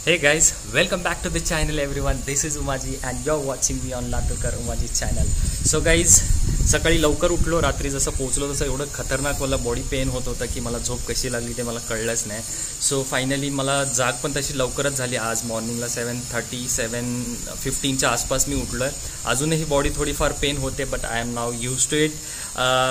Hey guys, welcome back to the channel everyone. This is Umaji and you're watching me on Laturkar Umaji channel. So guys, सकाळी लवकर उठलो, रात्री जसं पोहोचलो तसं एवढं खतरनाक मला बॉडी पेन होत होता की मला झोप कशी लागली ते मला कळलंच नाही. सो फायनली मला जाग पण तशी लवकरच झाली. आज मॉर्निंगला 7:30 7:15च्या आसपास मी उठलो आहे. अजूनही बॉडी थोडीफार पेन होते but I am now used to it.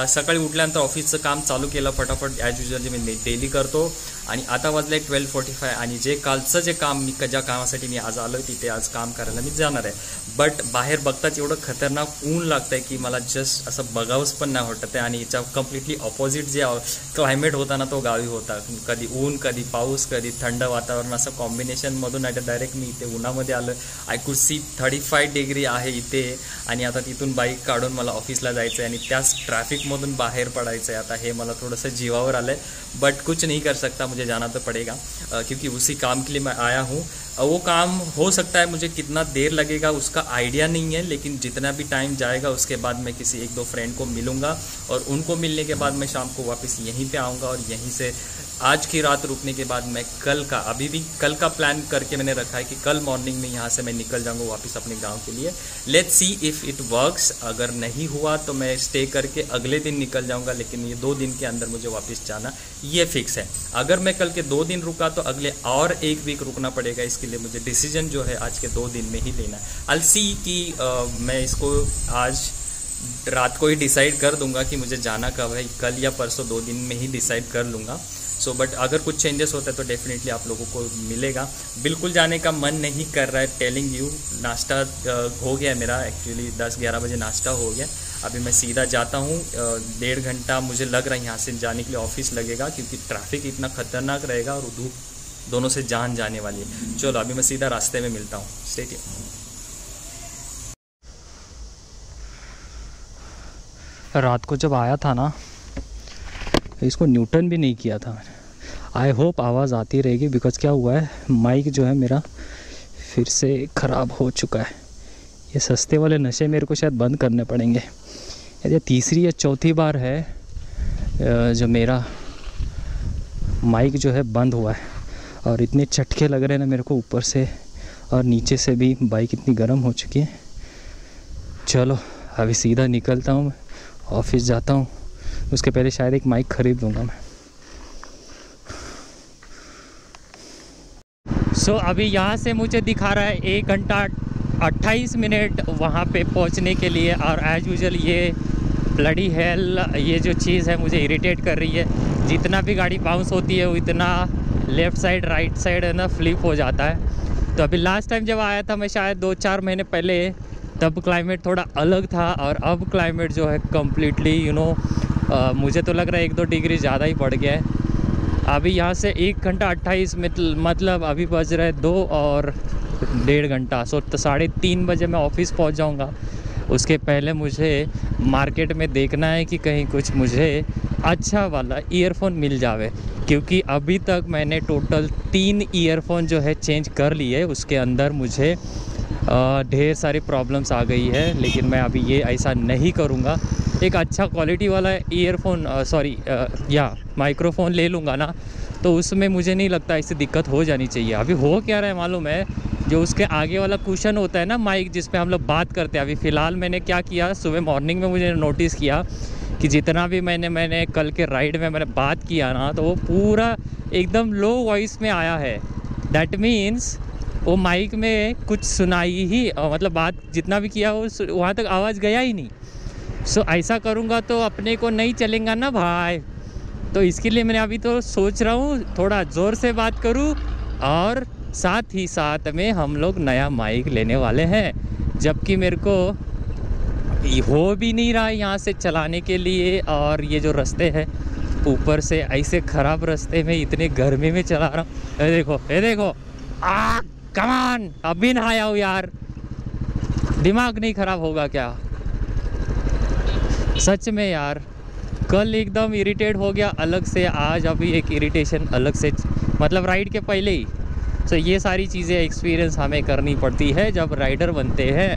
सकाळी उठल्यानंतर ऑफिसचं काम चालू केलं फटाफट ॲज युजल जे मी डेली करतो. आणि आता वाजले 12:45 आणि जे कालचं जे काम मी ज्या कामासाठी मी आज आलो तिथे आज काम करायला मी जाणार आहे. बट बाहेर बघताच एवढं खतरनाक ऊन लागतं आहे की मला जस्ट असं बघावंच पण नाही वाटत आहे. आणि याच्या कम्प्लिटली ऑपोजिट जे क्लायमेट होता ना तो गावी होता. कधी ऊन कधी पाऊस कधी थंड वातावरण असं कॉम्बिनेशनमधून नाही डायरेक्ट मी इथे उन्हामध्ये आलं. आय कुड सी 35 डिग्री आहे इथे. आणि आता तिथून बाईक काढून मला ऑफिसला जायचं आहे आणि त्याच ट्रॅफिकमधून बाहेर पडायचं आहे. आता हे मला थोडंसं जीवावर आलं आहे बट कुछ नहीं कर सकता, मुझे जाना तो पड़ेगा क्योंकि उसी काम के लिए मैं आया हूँ. वो काम हो सकता है मुझे कितना देर लगेगा उसका आइडिया नहीं है, लेकिन जितना भी टाइम जाएगा उसके बाद मैं किसी 1-2 फ्रेंड को मिलूँगा और उनको मिलने के बाद मैं शाम को वापस यहीं पे आऊँगा और यहीं से आज की रात रुकने के बाद मैं कल का अभी भी कल का प्लान करके मैंने रखा है कि कल मॉर्निंग में यहाँ से मैं निकल जाऊँगा वापस अपने गांव के लिए. Let's see if it works. अगर नहीं हुआ तो मैं स्टे करके अगले दिन निकल जाऊँगा, लेकिन ये 2 दिन के अंदर मुझे वापस जाना ये फिक्स है. अगर मैं कल के 2 दिन रुका तो अगले और 1 वीक रुकना पड़ेगा. इसके लिए मुझे डिसीजन जो है आज के 2 दिन में ही लेना है. आई विल सी कि मैं इसको आज रात को ही डिसाइड कर दूंगा कि मुझे जाना कब है, कल या परसों 2 दिन में ही डिसाइड कर लूँगा. सो बट अगर कुछ चेंजेस होता है तो डेफिनेटली आप लोगों को मिलेगा. बिल्कुल जाने का मन नहीं कर रहा है, टेलिंग यू. नाश्ता हो गया मेरा, एक्चुअली 10-11 बजे नाश्ता हो गया. अभी मैं सीधा जाता हूँ. 1.5 घंटा मुझे लग रहा है यहाँ से जाने के लिए ऑफिस लगेगा क्योंकि ट्रैफिक इतना खतरनाक रहेगा और धूप दोनों से जान जाने वाली है. चलो अभी मैं सीधा रास्ते में मिलता हूँ. Stay tuned. रात को जब आया था ना इसको न्यूटन भी नहीं किया था मैंने. आई होप आवाज़ आती रहेगी बिकॉज क्या हुआ है माइक जो है मेरा फिर से ख़राब हो चुका है. ये सस्ते वाले नशे मेरे को शायद बंद करने पड़ेंगे. ये 3री या 4थी बार है जो मेरा माइक जो है बंद हुआ है और इतने चटके लग रहे हैं ना मेरे को ऊपर से और नीचे से भी. बाइक इतनी गर्म हो चुकी है. चलो अभी सीधा निकलता हूँ, ऑफिस जाता हूँ. उसके पहले शायद एक माइक ख़रीद लूँगा मैं. सो अभी यहाँ से मुझे दिखा रहा है 1 घंटा 28 मिनट वहाँ पे पहुँचने के लिए. और एज यूजुअल ये ब्लडी हेल ये जो चीज़ है मुझे इरिटेट कर रही है. जितना भी गाड़ी बाउंस होती है वो इतना लेफ़्ट साइड राइट साइड है ना फ्लिप हो जाता है. तो अभी लास्ट टाइम जब आया था मैं शायद 2-4 महीने पहले, तब क्लाइमेट थोड़ा अलग था और अब क्लाइमेट जो है कम्प्लीटली मुझे तो लग रहा है 1-2 डिग्री ज़्यादा ही बढ़ गया है. अभी यहाँ से 1 घंटा 28 मतलब अभी बज रहे 2 और 1.5 घंटा. सो 3:30 बजे मैं ऑफिस पहुँच जाऊँगा. उसके पहले मुझे मार्केट में देखना है कि कहीं कुछ मुझे अच्छा वाला ईयरफोन मिल जावे, क्योंकि अभी तक मैंने टोटल 3 ईयरफोन जो है चेंज कर लिए. उसके अंदर मुझे ढेर सारी प्रॉब्लम्स आ गई है, लेकिन मैं अभी ये ऐसा नहीं करूँगा. एक अच्छा क्वालिटी वाला ईयरफोन माइक्रोफोन ले लूँगा ना तो उसमें मुझे नहीं लगता इससे दिक्कत हो जानी चाहिए. अभी हो क्या रहा है मालूम है, जो उसके आगे वाला कुशन होता है ना माइक जिस पे हम लोग बात करते हैं. अभी फ़िलहाल मैंने क्या किया, सुबह मॉर्निंग में मुझे नोटिस किया कि जितना भी मैंने कल के राइड में मैंने बात किया ना तो वो पूरा एकदम लो वॉइस में आया है. डैट मीन्स वो माइक में कुछ सुनाई ही मतलब बात जितना भी किया वो वहाँ तक आवाज़ गया ही नहीं. सो ऐसा करूँगा तो अपने को नहीं चलेगा ना भाई. तो इसके लिए मैंने अभी तो सोच रहा हूँ थोड़ा ज़ोर से बात करूँ और साथ ही साथ में हम लोग नया माइक लेने वाले हैं. जबकि मेरे को हो भी नहीं रहा है यहाँ से चलाने के लिए. और ये जो रास्ते हैं ऊपर से ऐसे ख़राब रास्ते में इतने गर्मी में चला रहा हूँ. ये देखो कमान. अभी नहाया हूँ यार, दिमाग नहीं ख़राब होगा क्या सच में यार. कल एकदम इरिटेट हो गया अलग से, आज अभी एक इरिटेशन अलग से, मतलब राइड के पहले ही. सो ये सारी चीज़ें एक्सपीरियंस हमें करनी पड़ती है जब राइडर बनते हैं.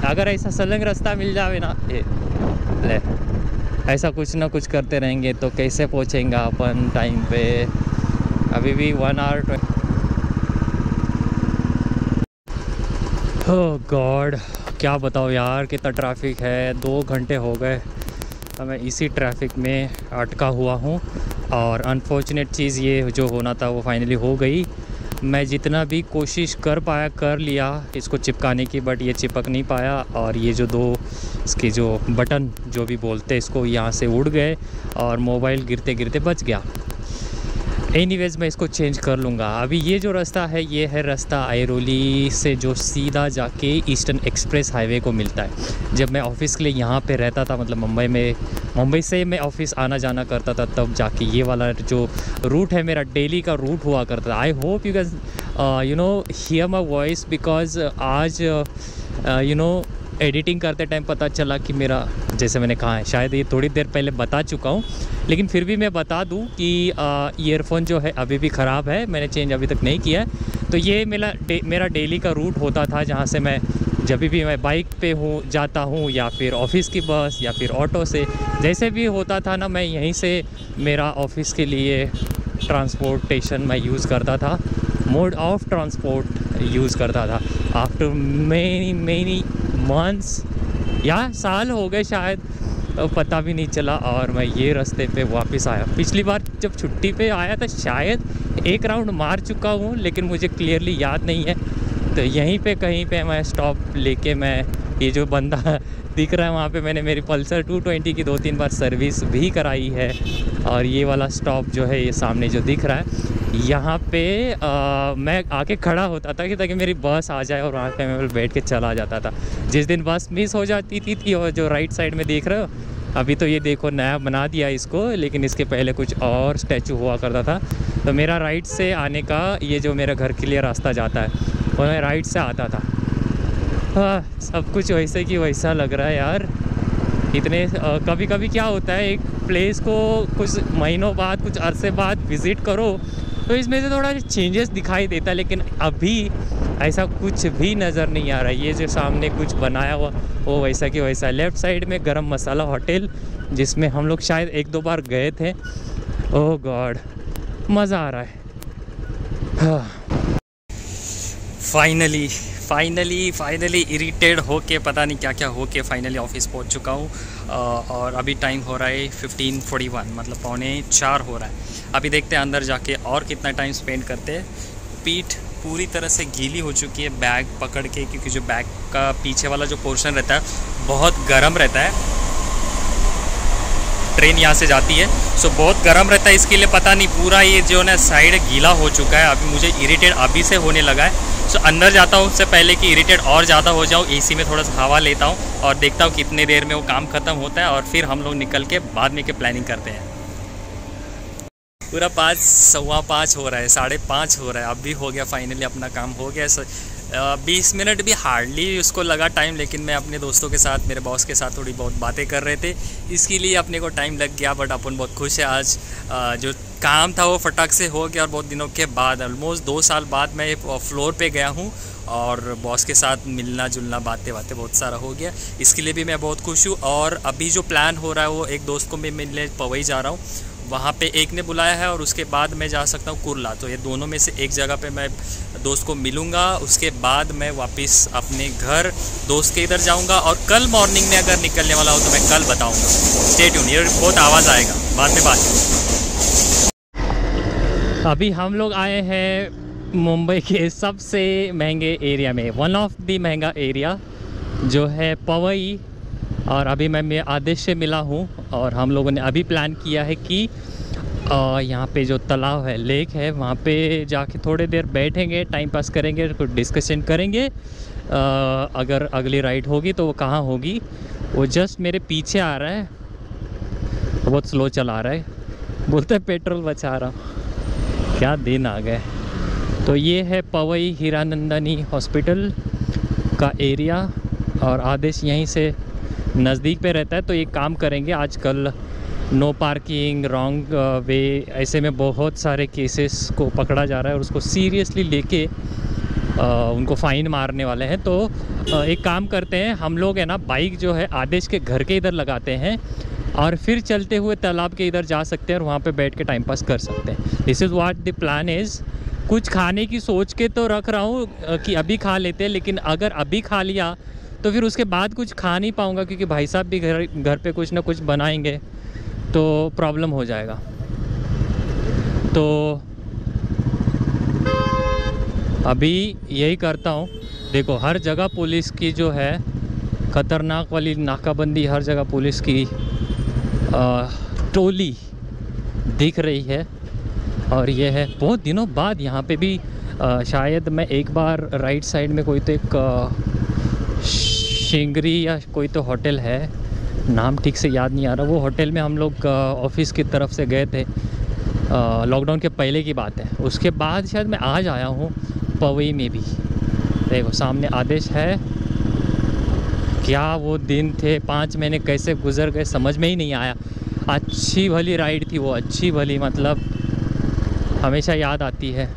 अगर ऐसा सलंग रास्ता मिल जाए ना ऐसा कुछ ना कुछ करते रहेंगे तो कैसे पहुँचेंगे अपन टाइम पे. अभी भी 1 आवर ओह गॉड, क्या बताओ यार, कितना ट्रैफिक है। 2 घंटे हो गए मैं इसी ट्रैफिक में अटका हुआ हूँ। और अनफॉर्चुनेट चीज़ ये जो होना था वो फाइनली हो गई। मैं जितना भी कोशिश कर लिया इसको चिपकाने की, बट ये चिपक नहीं पाया। और ये जो 2 इसके जो बटन जो भी बोलते हैं इसको, यहाँ से उड़ गए और मोबाइल गिरते गिरते बच गया। एनीवेज़ मैं इसको चेंज कर लूँगा। अभी ये जो रास्ता है ये है रास्ता आयरोली से जो सीधा जाके ईस्टर्न एक्सप्रेस हाईवे को मिलता है। जब मैं ऑफ़िस के लिए यहाँ पे रहता था, मतलब मुंबई से मैं ऑफ़िस आना जाना करता था, तब जाके ये वाला जो रूट है मेरा डेली का रूट हुआ करता था। I hope you guys here my voice, because आज एडिटिंग करते टाइम पता चला कि मेरा, जैसे मैंने कहा है शायद ये थोड़ी देर पहले बता चुका हूँ, लेकिन फिर भी मैं बता दूँ कि ईयरफोन जो है अभी भी ख़राब है, मैंने चेंज अभी तक नहीं किया है। तो ये मेरा डेली का रूट होता था, जहाँ से मैं जब भी मैं बाइक पे जाता हूँ या फिर ऑफ़िस की बस या फिर ऑटो से, जैसे भी होता था ना, मैं यहीं से मेरा ऑफ़िस के लिए ट्रांसपोर्टेशन मैं यूज़ करता था, मोड ऑफ ट्रांसपोर्ट यूज़ करता था। आफ्टर मैनी मंथ्स या साल हो गए शायद, तो पता भी नहीं चला और मैं ये रास्ते पे वापस आया। पिछली बार जब छुट्टी पे आया था शायद 1 राउंड मार चुका हूँ, लेकिन मुझे क्लियरली याद नहीं है। तो यहीं पे कहीं पे मैं स्टॉप लेके, मैं ये जो बंदा दिख रहा है वहाँ पे मैंने मेरी पल्सर 220 की 2-3 बार सर्विस भी कराई है। और ये वाला स्टॉप जो है ये सामने जो दिख रहा है, यहाँ पे मैं आके खड़ा होता था कि ताकि मेरी बस आ जाए और वहाँ पे मैं बैठ के चला जाता था। जिस दिन बस मिस हो जाती थी और जो राइट साइड में देख रहे हो, अभी तो ये देखो नया बना दिया इसको, लेकिन इसके पहले कुछ और स्टैचू हुआ करता था। तो मेरा राइट से आने का, ये जो मेरा घर के लिए रास्ता जाता है वो मैं राइट से आता था। हाँ, सब कुछ वैसे कि वैसा लग रहा है यार। इतने कभी कभी क्या होता है, एक प्लेस को कुछ महीनों बाद, कुछ अरसे बाद विज़िट करो तो इसमें से थोड़ा चेंजेस दिखाई देता है, लेकिन अभी ऐसा कुछ भी नज़र नहीं आ रहा है। ये जो सामने कुछ बनाया हुआ वो वैसा कि वैसा। लेफ़्ट साइड में गरम मसाला होटल, जिसमें हम लोग शायद 1-2 बार गए थे। ओह गॉड, मज़ा आ रहा है। फाइनली इरिटेट होके, पता नहीं क्या क्या होके फाइनली ऑफिस पहुंच चुका हूँ। और अभी टाइम हो रहा है 15:41, मतलब 3:45 हो रहा है। अभी देखते हैं अंदर जाके और कितना टाइम स्पेंड करते हैं। पीठ पूरी तरह से गीली हो चुकी है बैग पकड़ के, क्योंकि जो बैग का पीछे वाला जो पोर्शन रहता है बहुत गर्म रहता है। ट्रेन यहाँ से जाती है, सो बहुत गर्म रहता है, इसके लिए पता नहीं पूरा ये जो है साइड गीला हो चुका है। अभी मुझे इरिटेट अभी से होने लगा है। सो अंदर जाता हूँ उससे पहले कि इरिटेट और ज़्यादा हो जाऊँ, एसी में थोड़ा सा हवा लेता हूँ और देखता हूँ कितने देर में वो काम ख़त्म होता है, और फिर हम लोग निकल के बाद में के प्लानिंग करते हैं। पूरा 5, 5:15 हो रहा है, 5:30 हो रहा है, अब भी हो गया फाइनली, अपना काम हो गया। 20 मिनट भी हार्डली उसको लगा टाइम, लेकिन मैं अपने दोस्तों के साथ, मेरे बॉस के साथ थोड़ी बहुत बातें कर रहे थे, इसके लिए अपने को टाइम लग गया। बट अपन बहुत खुश है आज, जो काम था वो फटाक से हो गया। और बहुत दिनों के बाद, ऑलमोस्ट 2 साल बाद मैं फ्लोर पे गया हूँ और बॉस के साथ मिलना जुलना, बातें बहुत सारा हो गया, इसके लिए भी मैं बहुत खुश हूँ। और अभी जो प्लान हो रहा है वो, एक दोस्त को मैं मिलने पवई जा रहा हूँ, वहाँ पे एक ने बुलाया है, और उसके बाद मैं जा सकता हूँ कुर्ला। तो ये दोनों में से एक जगह पे मैं दोस्त को मिलूँगा, उसके बाद मैं वापस अपने घर दोस्त के इधर जाऊँगा। और कल मॉर्निंग में अगर निकलने वाला हो तो मैं कल बताऊँगा। स्टे ट्यून, ये बहुत आवाज़ आएगा, बाद में बात। अभी हम लोग आए हैं मुंबई के सबसे महंगे एरिया में, वन ऑफ द महंगा एरिया जो है पवई। और अभी मैं आदेश से मिला हूँ और हम लोगों ने अभी प्लान किया है कि यहाँ पे जो तालाब है, लेक है, वहाँ पे जाके थोड़ी देर बैठेंगे, टाइम पास करेंगे, कुछ डिस्कशन करेंगे। अगर अगली राइड होगी तो वो कहाँ होगी, वो जस्ट मेरे पीछे आ रहा है, बहुत स्लो चला रहा है, बोलते हैं पेट्रोल बचा रहा हूँ। क्या दिन आ गए। तो ये है पवई हीरानंदानी हॉस्पिटल का एरिया, और आदेश यहीं से नज़दीक पे रहता है। तो एक काम करेंगे, आजकल नो पार्किंग, रॉन्ग वे, ऐसे में बहुत सारे केसेस को पकड़ा जा रहा है और उसको सीरियसली लेके उनको फ़ाइन मारने वाले हैं। तो एक काम करते हैं, हम लोग है ना, बाइक जो है आदेश के घर के इधर लगाते हैं और फिर चलते हुए तालाब के इधर जा सकते हैं और वहाँ पे बैठ के टाइम पास कर सकते हैं। This is what the plan is. कुछ खाने की सोच के तो रख रहा हूँ कि अभी खा लेते हैं, लेकिन अगर अभी खा लिया तो फिर उसके बाद कुछ खा नहीं पाऊँगा, क्योंकि भाई साहब भी घर पे कुछ ना कुछ बनाएंगे तो प्रॉब्लम हो जाएगा। तो अभी यही करता हूँ। देखो हर जगह पुलिस की जो है ख़तरनाक वाली नाकाबंदी, हर जगह पुलिस की टोली दिख रही है। और ये है बहुत दिनों बाद यहाँ पे भी शायद मैं एक बार राइट साइड में कोई तो एक शिंगरी या कोई तो होटल है, नाम ठीक से याद नहीं आ रहा, वो होटल में हम लोग ऑफिस की तरफ से गए थे, लॉकडाउन के पहले की बात है। उसके बाद शायद मैं आज आया हूँ पवई में भी। देखो सामने आदेश है। क्या वो दिन थे, 5 महीने कैसे गुजर गए समझ में ही नहीं आया। अच्छी भली राइड थी वो, अच्छी भली, मतलब हमेशा याद आती है।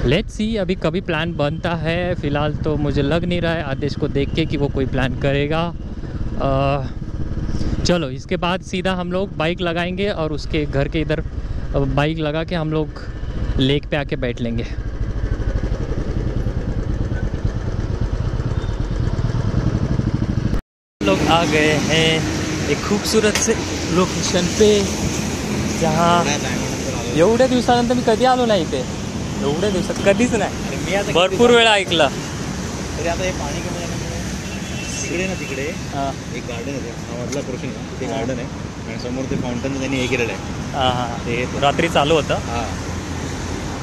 लेट्स सी अभी कभी प्लान बनता है। फ़िलहाल तो मुझे लग नहीं रहा है आदेश को देख के कि वो कोई प्लान करेगा। चलो इसके बाद सीधा हम लोग बाइक लगाएंगे और उसके घर के इधर बाइक लगा के हम लोग लेक पे आके बैठ लेंगे। लोग आ गए हैं एक खूबसूरत से लोकेशन पे, जहाँ एवढ्या दिवसानंतर मी कधी आलो नाही इथे, एवढ्या दिवसात कधीच नाही, भरपूर वेळा ऐकला। तरी आता हे पाणी कमी झाल्यामुळे तिकडे ना, तिकडे एक गार्डन आहे, आवडला कृष्ण ते गार्डन आहे आणि समोर ते फाउंटन त्यांनी हे केलेलं आहे। हां हां, ते रात्री चालू होतं। हां,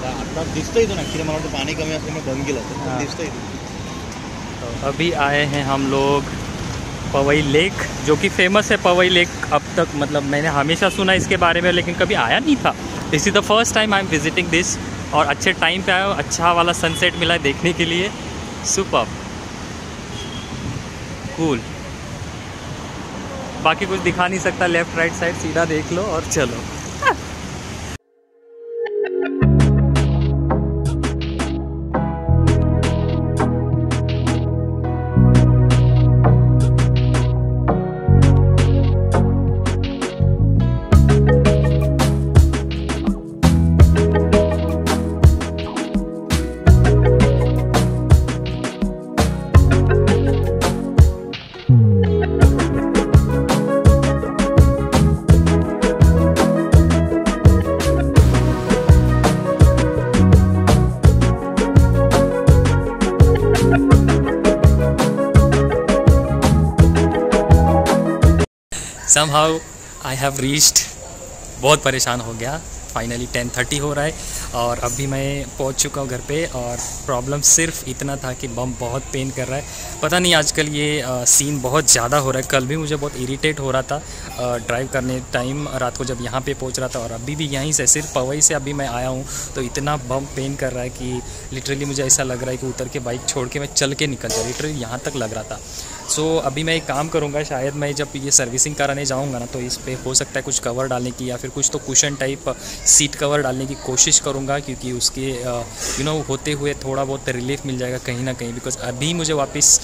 आता दिसतं इथून ॲक्च्युली, मला वाटतं पाणी कमी असल्यामुळे बंद केलं होतं, दिसतं इथून। अभी आए हैं हम लोग पवई लेक, जो कि फेमस है पवई लेक। अब तक मतलब मैंने हमेशा सुना इसके बारे में, लेकिन कभी आया नहीं था। This is the first time I am visiting this, और अच्छे टाइम पे आया हूँ, अच्छा वाला सनसेट मिला है देखने के लिए। Super cool. बाकी कुछ दिखा नहीं सकता, लेफ़्ट राइट साइड सीधा देख लो और चलो। Somehow I have reached, बहुत परेशान हो गया। फाइनली 10:30 हो रहा है और अभी मैं पहुंच चुका हूं घर पे। और प्रॉब्लम सिर्फ इतना था कि बम बहुत पेन कर रहा है। पता नहीं आजकल ये सीन बहुत ज़्यादा हो रहा है। कल भी मुझे बहुत इरिटेट हो रहा था ड्राइव करने टाइम, रात को जब यहाँ पे पहुंच रहा था, और अभी भी यहीं से सिर्फ पवई से अभी मैं आया हूँ तो इतना बम पेन कर रहा है कि लिटरली मुझे ऐसा लग रहा है कि उतर के बाइक छोड़ के मैं चल के निकल जाऊँ, लिटरली यहाँ तक लग रहा था। सो अभी मैं एक काम करूँगा, शायद मैं जब ये सर्विसिंग कराने जाऊँगा ना तो इस पर हो सकता है कुछ कवर डालने की या फिर कुछ तो कुशन टाइप सीट कवर डालने की कोशिश करूँगा, क्योंकि उसके होते हुए थोड़ा बहुत रिलीफ मिल जाएगा कहीं ना कहीं। बिकॉज अभी मुझे वापस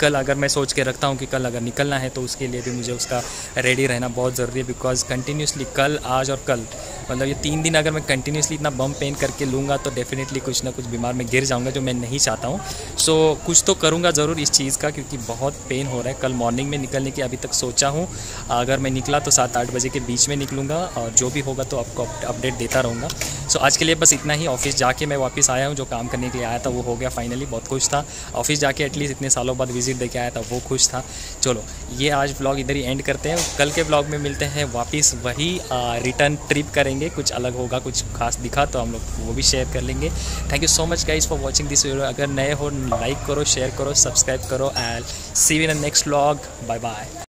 कल अगर मैं सोच के रखता हूँ कि कल अगर निकलना है तो उसके लिए भी मुझे उसका रेडी रहना बहुत ज़रूरी है। बिकॉज कंटिन्यूसली कल, आज और कल, मतलब ये 3 दिन अगर मैं कंटिन्यूसली इतना बम पेन करके लूँगा तो डेफिनेटली कुछ ना कुछ बीमार में गिर जाऊँगा, जो मैं नहीं चाहता हूँ। सो कुछ तो करूँगा ज़रूर इस चीज़ का, क्योंकि बहुत पेन हो रहा है। कल मॉर्निंग में निकलने की अभी तक सोचा हूँ, अगर मैं निकला तो 7-8 बजे के बीच में निकलूँगा, और जो भी होगा तो आपको अपडेट देता रहूँगा। सो आज के लिए बस इतना ही। ऑफिस जाके मैं वापस आया हूँ, जो काम करने के लिए आया था वो हो गया फाइनली, बहुत खुश था। ऑफिस जाके एटलीस्ट इतने सालों बाद विजिट देके आया था, वो खुश था। चलो ये आज ब्लॉग इधर ही एंड करते हैं। कल के ब्लॉग में मिलते हैं वापस, वही रिटर्न ट्रिप करेंगे, कुछ अलग होगा, कुछ खास दिखा तो हम लोग वो भी शेयर कर लेंगे। Thank you so much guys for watching this video. अगर नए हो लाइक करो, शेयर करो, सब्सक्राइब करो, and see you in the next vlog. Bye bye.